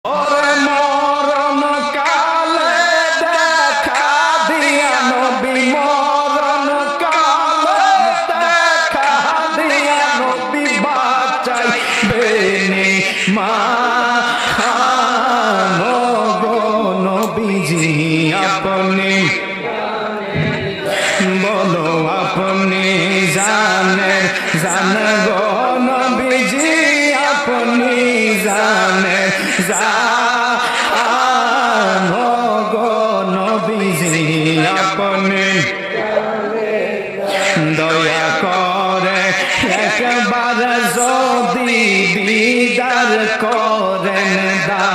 ওরে মরণ কালে দেখা দিয়া নবী মরণ কালে দেখা দিয়া নবী বাঁচাইবেনি মা খানো গো নবীজি আপনি বলো আপনি জানেন জান গো নবীজি আপনি জানেন জানো গো নবীজি আপনি দয়া করে একবার যদি দিদার করেন দা